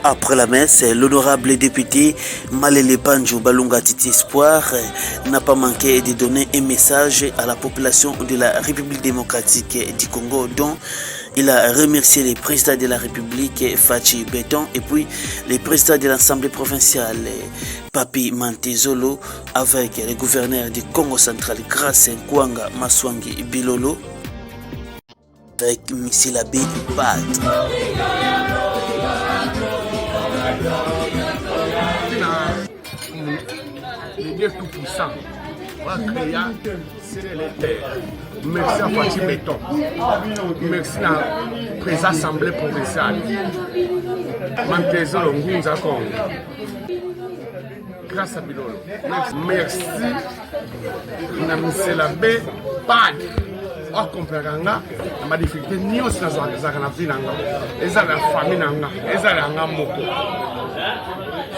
Après la messe, l'honorable député Malele Panjou Balunga Titi Espoir n'a pas manqué de donner un message à la population de la République démocratique du Congo, dont il a remercié les présidents de la République, Fachi Béton, et puis les présidents de l'Assemblée provinciale, Papi Mantezolo, avec le gouverneur du Congo central, Grace Nkwanga Maswangi Bilolo, avec Missilabi Bad. Le Dieu tout-puissant va créer ciel et terre. Merci à Fachi Béton. Merci à la présidente assemblée provinciale. Mantezolo Ngunza Congo. Grâce à Bilolo. Merci à Missilabi Bad. Comprendre ma difficulté ni aussi na vie nanga eza la famille nanga eza la nga moko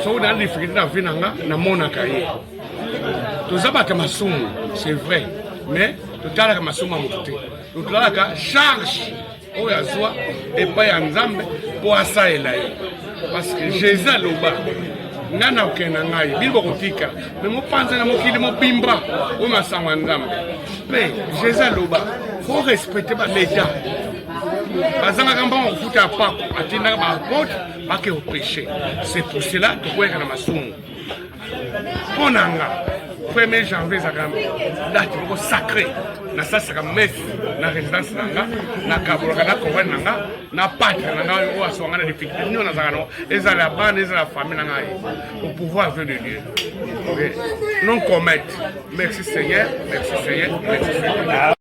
so na difficulté na vie nanga na mona kaye to zabaka masumu c'est vrai mais to tala masumu mututé to tala ka charge o ya zwa et pas ya nzambe po asaela parce que Jésus loba ngana okena ngai bilbo kotika mais mo panza na mokili mo bimba o masangwa nzambe mais Jésus loba faut respecter l'État. Parce que au péché. C'est pour cela que vous avez un maçon. On a 1er janvier, date sacrée. Na ça c'est comme messe, na résidence nanga, na kabula na convent nanga, na patrie nanga o asonga na difficulté. Nous na zangano, eza la bande, eza la famille nanga au pouvoir de Dieu. Non commettre. Merci Seigneur, merci Seigneur, merci Seigneur.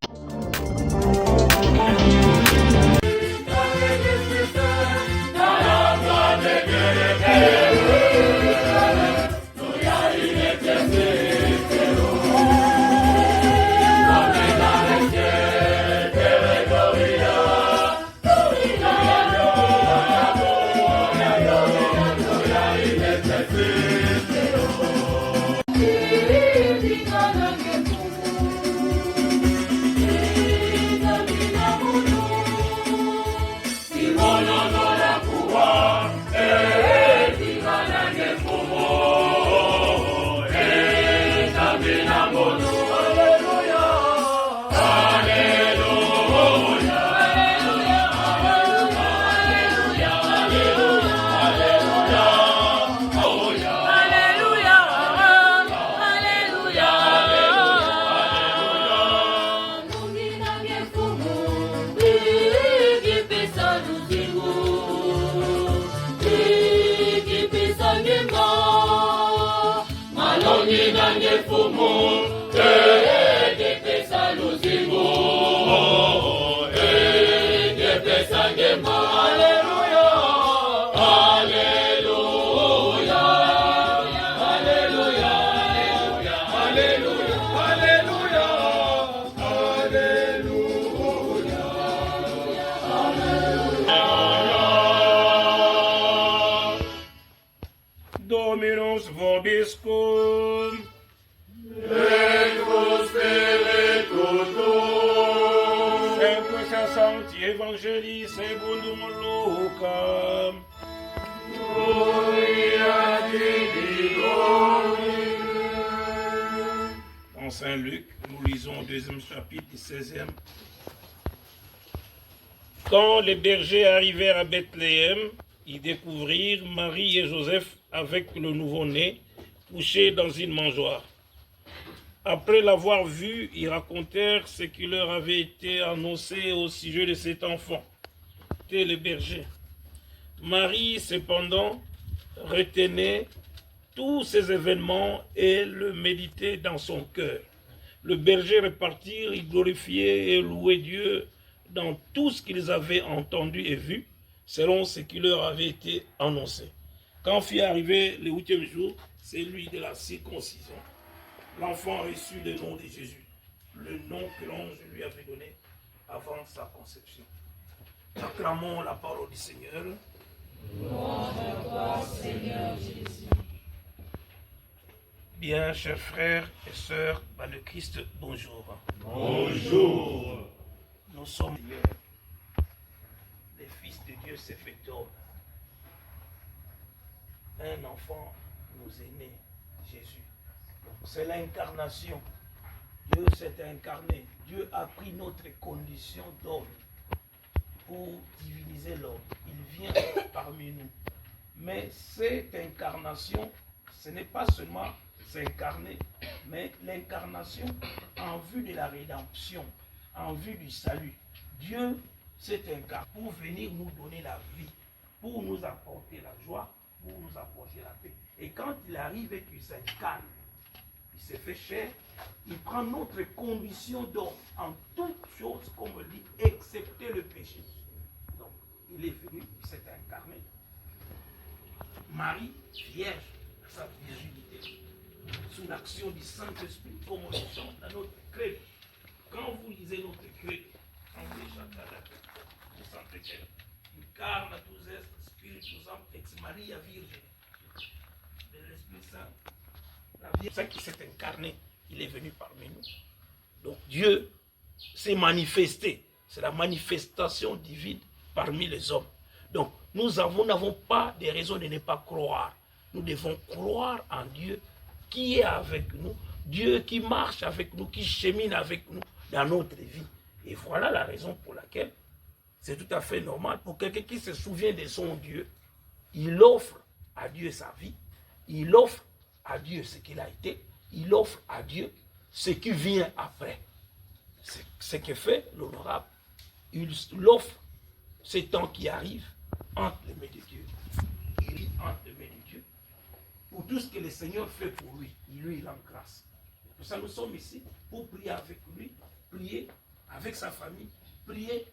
Dominus vobiscum. Et prospere tutum. Sempre Sancti Evangelii secundum Lucam. Gloria Dei Domine. Dans Saint Luc, nous lisons au 2e chapitre du 16e. Quand les bergers arrivèrent à Bethléem, ils découvrirent Marie et Joseph avec le nouveau-né couché dans une mangeoire. Après l'avoir vu, ils racontèrent ce qui leur avait été annoncé au sujet de cet enfant. C'était les bergers. Marie, cependant, retenait tous ces événements et le méditait dans son cœur. Le berger repartirent, ils glorifiaient et louaient Dieu dans tout ce qu'ils avaient entendu et vu, selon ce qui leur avait été annoncé. Quand fut arrivé le 8e jour, celui de la circoncision, l'enfant reçut le nom de Jésus, le nom que l'ange lui avait donné avant sa conception. Acclamons la parole du Seigneur. Louange à toi, Seigneur Jésus. Bien, chers frères et sœurs, par le Christ, bonjour. Bonjour. Nous sommes les fils de Dieu s'est fait homme. un enfant nous est né, Jésus. C'est l'incarnation. Dieu s'est incarné. Dieu a pris notre condition d'homme pour diviniser l'homme. Il vient parmi nous. Mais cette incarnation, ce n'est pas seulement s'incarner, mais l'incarnation en vue de la rédemption, en vue du salut. Dieu s'est incarné pour venir nous donner la vie, pour nous apporter la joie, pour nous apporter la paix. Et quand il arrive et qu'il s'incarne, il s'est fait chair, il prend notre condition d'homme en toutes choses, comme on dit, excepté le péché. Donc, il est venu, il s'est incarné. Marie, vierge, sa virginité, sous l'action du Saint-Esprit, comme on le chante dans notre credo. Quand vous lisez notre credo, quand vous les chantez à la credo, vous sentez que incarnatus est spiritus ex Maria Virgine. De l'Esprit Saint, la Vierge, c'est qui s'est incarné, il est venu parmi nous. Donc Dieu s'est manifesté, c'est la manifestation divine parmi les hommes. Donc nous n'avons pas de raison de ne pas croire. Nous devons croire en Dieu qui est avec nous, Dieu qui marche avec nous, qui chemine avec nous dans notre vie. Et voilà la raison pour laquelle c'est tout à fait normal pour quelqu'un qui se souvient de son Dieu, il offre à Dieu sa vie, il offre à Dieu ce qu'il a été, il offre à Dieu ce qui vient après. C'est ce que fait l'honorable. Il offre ce temps qui arrive entre les mains de Dieu. Il est entre les mains de Dieu. Pour tout ce que le Seigneur fait pour lui, il rend grâce. Pour ça, nous sommes ici pour prier avec lui, prier avec sa famille, prier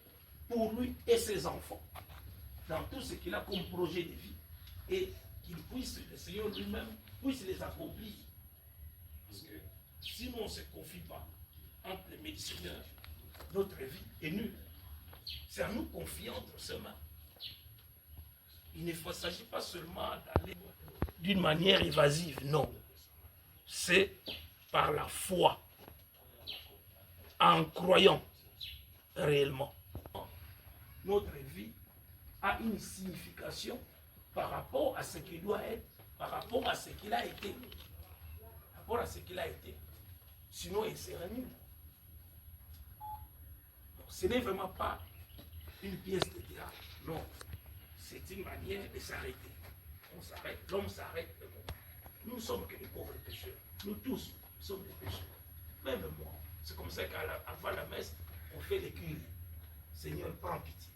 pour lui et ses enfants, dans tout ce qu'il a comme projet de vie, et qu'il puisse, le Seigneur lui-même, puisse les accomplir. Parce que si nous, on ne se confie pas entre les médecins, notre vie est nulle. C'est à nous confier entre ses mains. Il ne s'agit pas seulement d'aller d'une manière évasive, non. C'est par la foi, en croyant réellement. Notre vie a une signification par rapport à ce qu'il doit être, par rapport à ce qu'il a été. Par rapport à ce qu'il a été. Sinon, il serait nul. Donc, ce n'est vraiment pas une pièce de théâtre, non. C'est une manière de s'arrêter. On s'arrête, l'homme s'arrête. Nous ne sommes que des pauvres pécheurs. Nous tous sommes des pécheurs. Même moi. C'est comme ça qu'avant la messe, on fait les cris. Seigneur, prends pitié.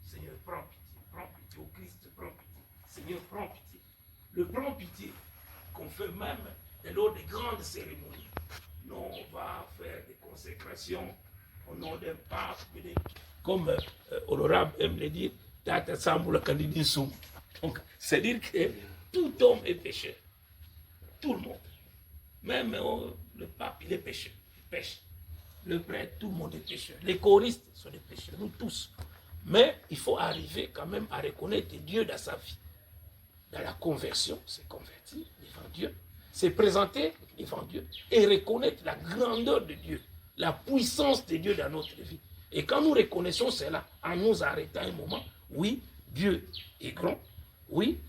Seigneur, prends pitié. Prends pitié. Au Christ, prends pitié. Seigneur, prends pitié. Le prends pitié qu'on fait même lors des grandes cérémonies. Nous, on va faire des consécrations au nom d'un pape. Comme Honorable aime le dire, donc, c'est-à-dire que tout homme est pécheur. Tout le monde. Même le pape, il est pécheur. Il pêche. Le prêtre, tout le monde est pécheur. Les choristes sont des pécheurs, nous tous. Mais il faut arriver quand même à reconnaître Dieu dans sa vie. Dans la conversion, c'est convertir devant Dieu, c'est présenter devant Dieu et reconnaître la grandeur de Dieu, la puissance de Dieu dans notre vie. Et quand nous reconnaissons cela, en nous arrêtant un moment, oui, Dieu est grand, oui,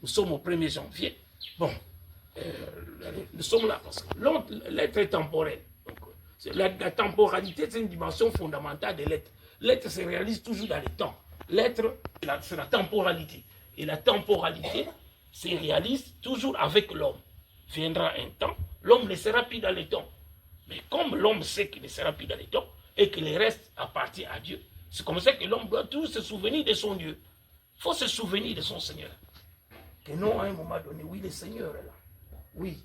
nous sommes au 1er janvier, bon, nous sommes là parce que l'être est temporel. Donc, la temporalité, c'est une dimension fondamentale de l'être. L'être se réalise toujours dans le temps. L'être, c'est la temporalité. Et la temporalité se réalise toujours avec l'homme. Viendra un temps, l'homme ne sera plus dans le temps. Mais comme l'homme sait qu'il ne sera plus dans le temps et que le reste appartient à Dieu, c'est comme ça que l'homme doit toujours se souvenir de son Dieu. Il faut se souvenir de son Seigneur. Que non, à un moment donné, oui, le Seigneur est là. Oui,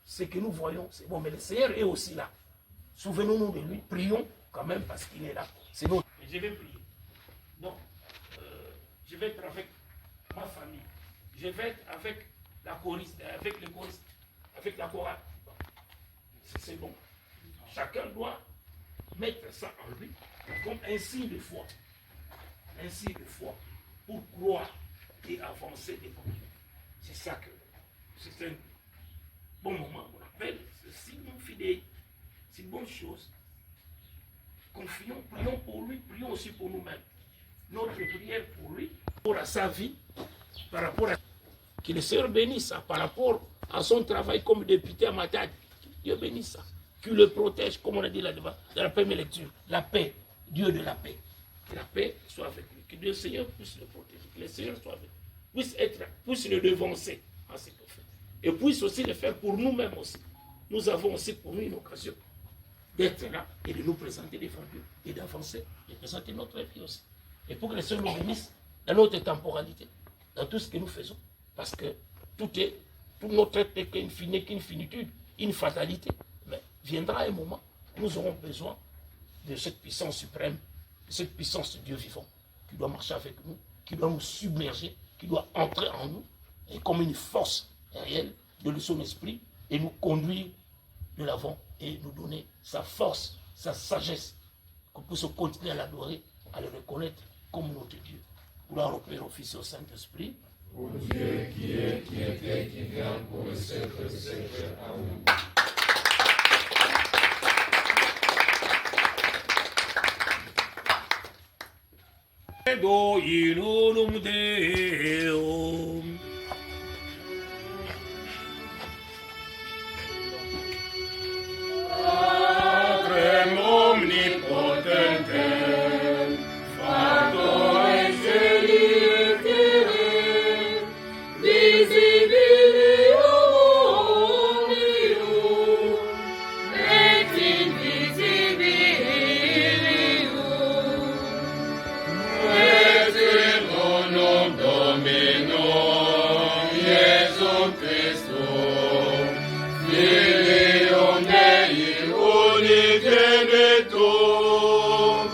ce que nous voyons, c'est bon, mais le Seigneur est aussi là. Souvenons-nous de lui, prions quand même parce qu'il est là. C'est bon. Je vais prier. Donc, je vais être avec ma famille. Je vais être avec la choriste, avec les choristes, avec la chorale. C'est bon. Chacun doit mettre ça en lui comme un signe de foi. Un signe de foi pour croire et avancer devant Dieu. C'est ça que c'est un bon moment. On appelle ce signe fidèle. C'est une bonne chose. Confions, prions pour lui, prions aussi pour nous-mêmes. Notre prière pour lui, pour sa vie, par rapport à Que le Seigneur bénisse ça par rapport à son travail comme député à Matadi. Dieu bénisse ça. Qu'il le protège, comme on a dit là-devant, dans la première lecture. La paix, Dieu de la paix. Que la paix soit avec lui. Que le Seigneur puisse le protéger. Que le Seigneur soit avec lui. Puisse le devancer en ce qu'on fait. Et puisse aussi le faire pour nous-mêmes aussi. Nous avons aussi pour nous une occasion d'être là et de nous présenter devant Dieu et d'avancer et de présenter notre vie aussi. Et pour que le Seigneur nous bénisse dans notre temporalité, dans tout ce que nous faisons. Parce que tout notre être n'est qu'une finitude, une fatalité. Mais viendra un moment où nous aurons besoin de cette puissance suprême, de cette puissance de Dieu vivant, qui doit marcher avec nous, qui doit nous submerger, qui doit entrer en nous, et comme une force réelle de son esprit, et nous conduire de l'avant, et nous donner sa force, sa sagesse, qu'on puisse continuer à l'adorer, à le reconnaître comme notre Dieu. Gloire au Père, au Fils et au Saint-Esprit. Au Dieu qui est, qui était, qui vient pour le siècle des siècles. Amen. Do ilunum Deum. Patrem omnipotentem, Factor exceliterim, visibilium omnium, et invisibilium, et in unum Dominum Iesum Christum, Filium Dei unigenitum,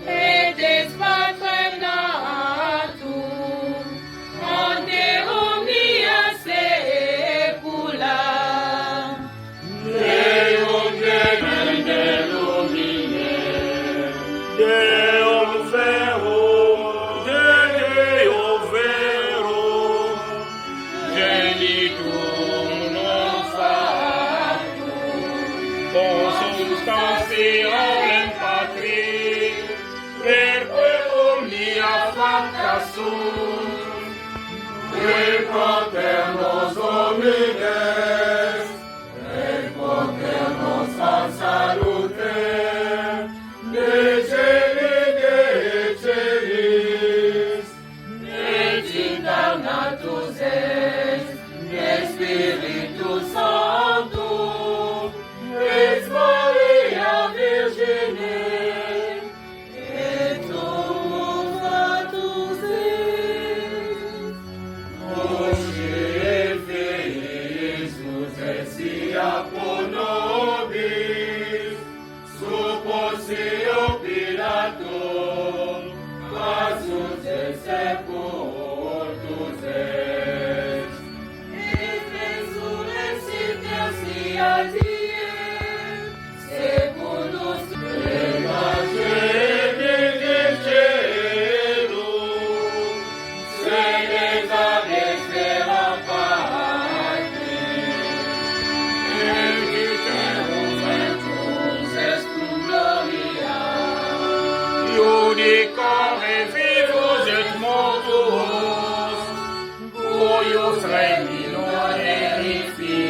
et des Patrem natum, ante omnia saecula, Deum lumine, Deum verum, Deo verum, genitum non fatum, consubstantialem Patri, perque omnia facta sunt, qui proternos homines, et proternos a salutem, de celi Dei celis, et incarnatus est, Spiritus Sanctus, et Maria Virgine, et Tumufatus est, Osce Feisus et sia pro nobis, sub Pontio Pilato, passus et sepultus est, et resurrexit tertia die, secundus legate de celum, sedes ad extrema parte, et viterus ventus est tu gloria, Iudicam et vivus et mortus, cuius regni non erifici,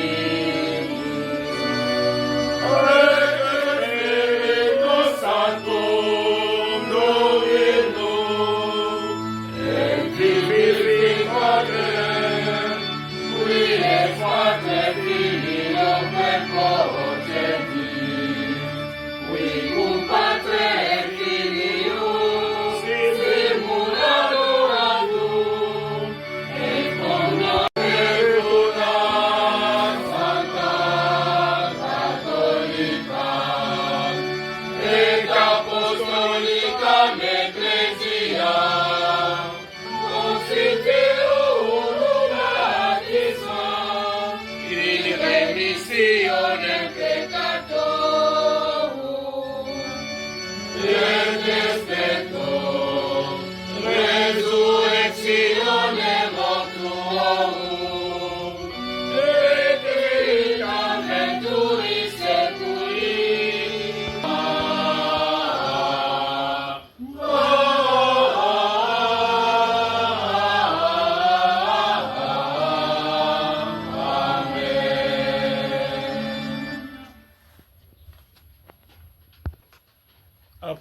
Spiritus Sanctum Dominum, et vivificatem, qui est Pater Filium et Progenis, qui cum Patre et Filium simul adoratum, et cum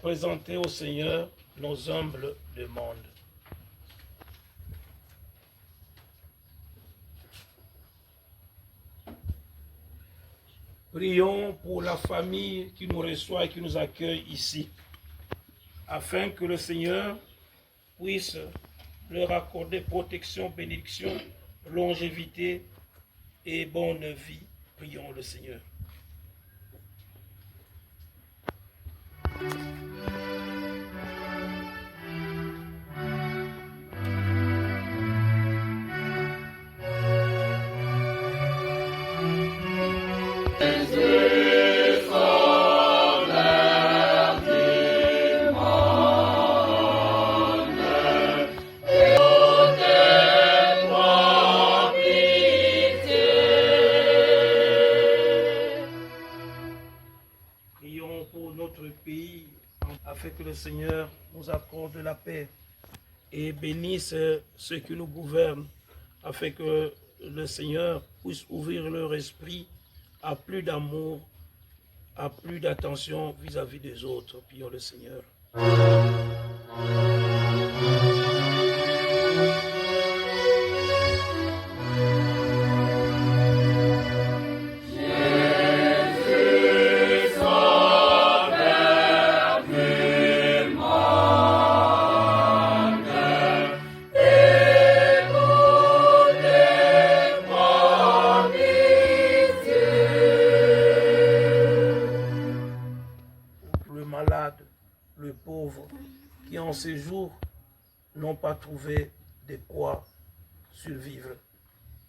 présenter au Seigneur nos humbles demandes. Prions pour la famille qui nous reçoit et qui nous accueille ici, afin que le Seigneur puisse leur accorder protection, bénédiction, longévité et bonne vie. Prions le Seigneur. Afin que le Seigneur nous accorde la paix et bénisse ceux qui nous gouvernent, afin que le Seigneur puisse ouvrir leur esprit à plus d'amour, à plus d'attention vis-à-vis des autres. Prions le Seigneur. Le pauvre, qui en ces jours n'ont pas trouvé de quoi survivre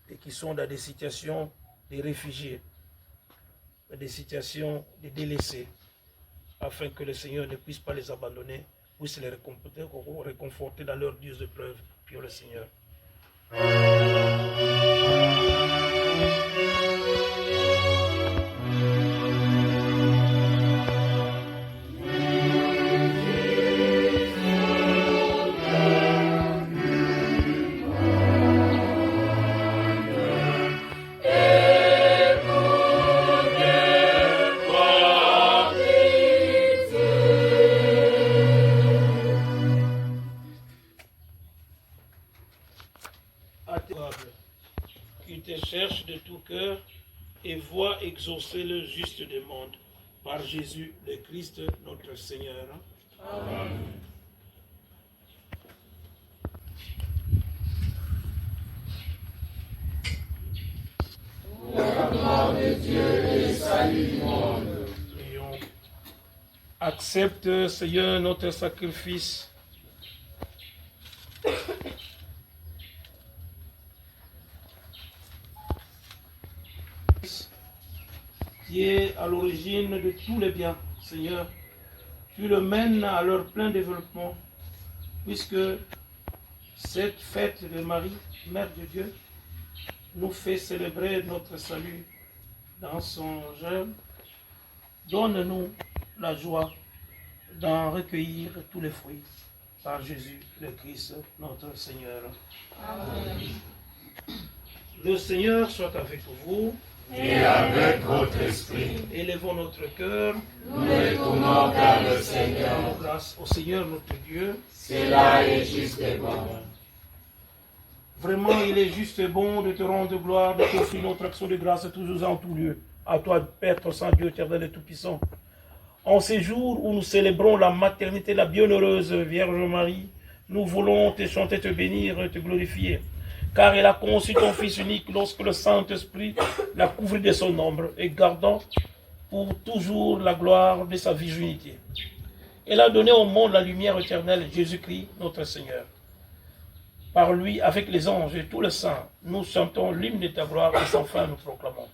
et qui sont dans des situations de réfugiés, dans des situations de délaissés, afin que le Seigneur ne puisse pas les abandonner, puisse les réconforter dans leurs dures épreuves. Prions le Seigneur. Qui te cherche de tout cœur et voit exaucer le juste demande par Jésus le Christ notre Seigneur. Amen. Pour la gloire de Dieu et le salut du monde. Prions. Accepte, Seigneur, notre sacrifice. Qui est à l'origine de tous les biens, Seigneur. Tu le mènes à leur plein développement, puisque cette fête de Marie, Mère de Dieu, nous fait célébrer notre salut dans son germe. Donne-nous la joie d'en recueillir tous les fruits par Jésus le Christ, notre Seigneur. Amen. Le Seigneur soit avec vous. Et avec votre esprit. Élevons notre cœur. Nous retournons vers le Seigneur. Rendons grâce au Seigneur notre Dieu. Cela est juste et bon. Vraiment, il est juste et bon de te rendre gloire, de t'offrir notre action de grâce toujours en tout lieu. À toi, Père, ton Saint Dieu éternel et tout-puissant. En ces jours où nous célébrons la maternité, la bienheureuse Vierge Marie, nous voulons te chanter, te bénir et te glorifier. Car elle a conçu ton Fils unique lorsque le Saint-Esprit l'a couvert de son ombre et gardant pour toujours la gloire de sa virginité. Elle a donné au monde la lumière éternelle, Jésus-Christ, notre Seigneur. Par lui, avec les anges et tous les saints, nous chantons l'hymne de ta gloire et sans fin nous proclamons.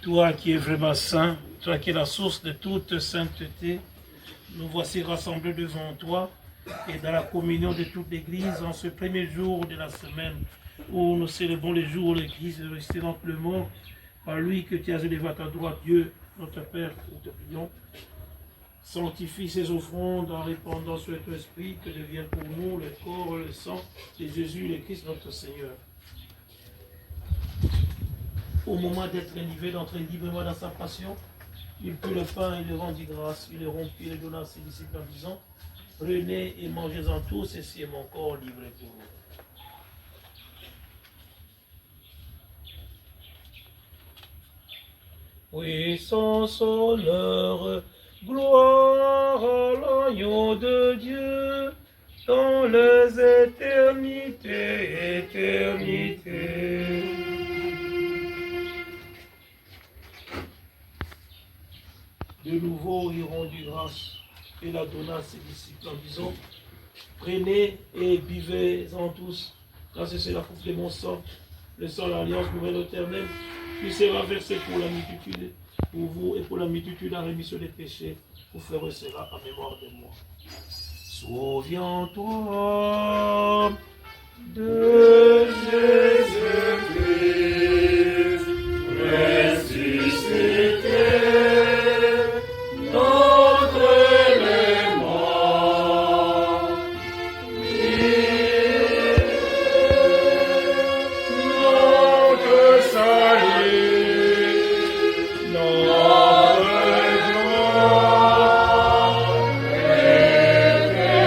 Toi qui es vraiment saint, toi qui es la source de toute sainteté, nous voici rassemblés devant toi et dans la communion de toute l'Église en ce premier jour de la semaine où nous célébrons les jours où l'Église est restée dans le monde. Par lui que tu as élevé à ta droite, Dieu, notre Père, nous te prions. Sanctifie ces offrandes en répandant sur ton esprit que devienne pour nous le corps et le sang de Jésus, le Christ, notre Seigneur. Au moment d'être livré, d'entrer librement dans sa passion, il prit le pain, il le rendit grâce, il le rompit, il le donna à ses disciples en disant, prenez et mangez-en tous, ceci est mon corps livré pour vous. Puissance, honneur, gloire à l'agneau de Dieu, dans les éternités, éternités. De nouveau, il rendit grâce et la donna à ses disciples en disant, prenez et buvez-en tous, car c'est la coupe de mon sang, le sang de l'alliance nouvelle éternelle, qui sera versé pour la multitude, pour vous et pour la multitude en rémission des péchés. Vous ferez cela en mémoire de moi. Souviens-toi de Jésus-Christ, ressuscité, notre élément, notre salut, notre gloire éternelle.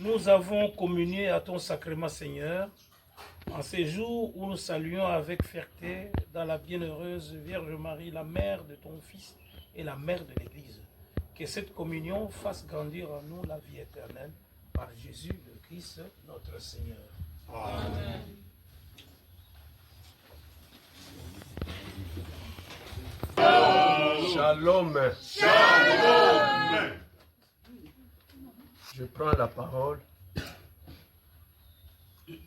Nous avons communié à ton sacrement, Seigneur, en ces jours où nous saluons avec fierté dans la bienheureuse Vierge Marie, la mère de ton Fils et la mère de l'Église. Que cette communion fasse grandir en nous la vie éternelle par Jésus le Christ, notre Seigneur. Amen. Shalom. Shalom. Je prends la parole.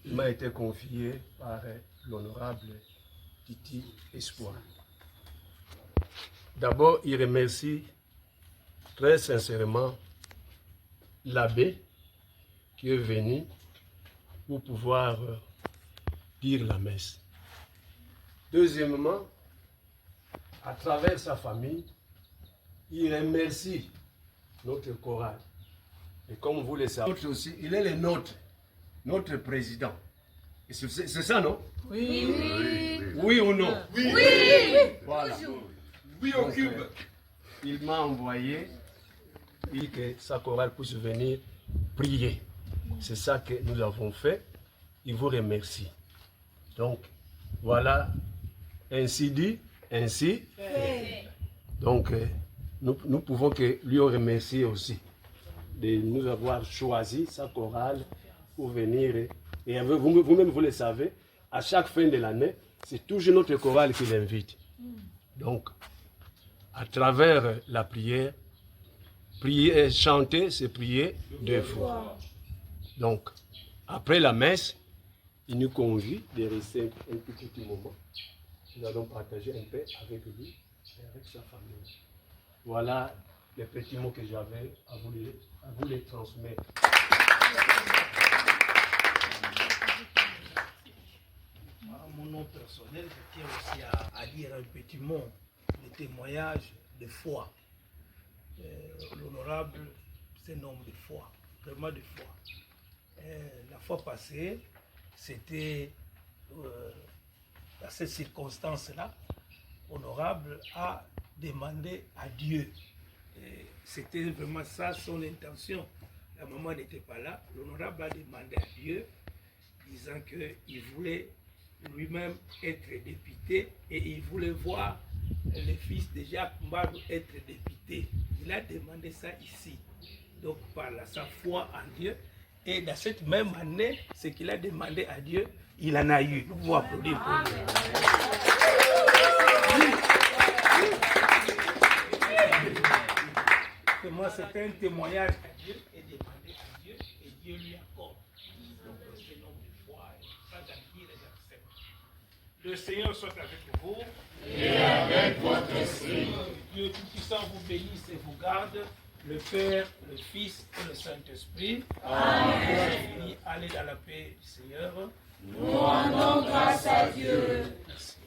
Il m'a été confié par l'honorable Titi Espoir. D'abord, il remercie très sincèrement l'abbé qui est venu pour pouvoir dire la messe. Deuxièmement, à travers sa famille, il remercie notre chorale. Et comme vous le savez, aussi, il est le nôtre, notre président. C'est ça, non? Oui. Oui ou non? Oui. Voilà. Oui au cube. Il m'a envoyé pour que sa chorale puisse venir prier. C'est ça que nous avons fait. Il vous remercie. Donc, voilà, ainsi dit, ainsi fait. Donc, nous pouvons que lui remercier aussi de nous avoir choisi sa chorale pour venir. Et vous-même, vous le savez, à chaque fin de l'année, c'est toujours notre chorale qui l'invite. Donc, à travers la prière, prier, chanter, c'est prier 2 fois. Donc, après la messe, il nous convie de rester un petit moment. Nous allons partager un peu avec lui et avec sa famille. Voilà les petits mots que j'avais à vous les transmettre. Mon nom personnel, je tiens aussi à dire un petit mot de témoignage de foi. L'honorable, c'est un homme de foi, vraiment de foi. La fois passée, c'était dans cette circonstance-là, honorable a demandé à Dieu. C'était vraiment ça son intention. La maman n'était pas là. L'honorable a demandé à Dieu, disant qu'il voulait lui-même être député et il voulait voir le fils de Jacques Mbadou être député. Il a demandé ça ici. Donc par sa foi en Dieu. Et dans cette même année, ce qu'il a demandé à Dieu, il en a eu. Nous pouvons applaudir pour lui. Moi, c'est un témoignage à Dieu et demander à Dieu et Dieu lui accorde. Donc, c'est un homme de foi et pas d'agir et d'accepter. Le Seigneur soit avec vous et avec votre esprit. Dieu Tout-Puissant vous bénisse et vous garde, le Père, le Fils et le Saint-Esprit. Amen. Allez dans la paix du Seigneur. Nous rendons grâce à Dieu. Merci.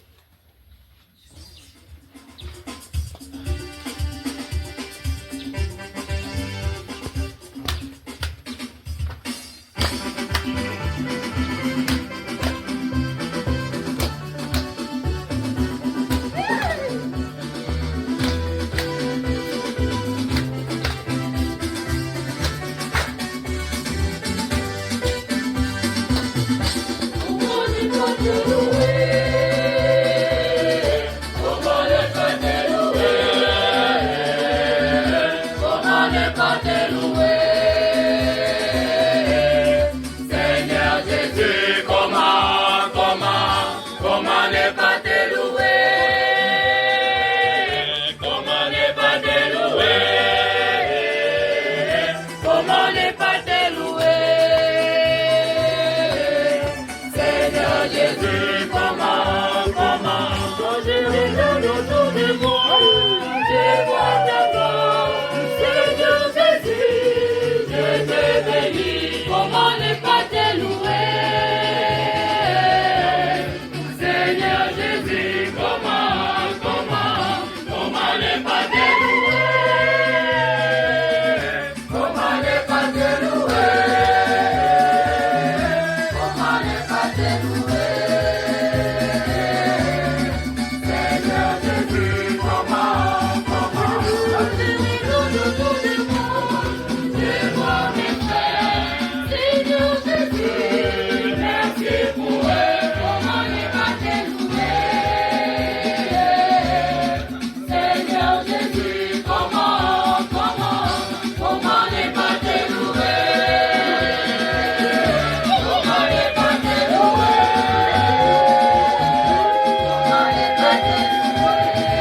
Thank you.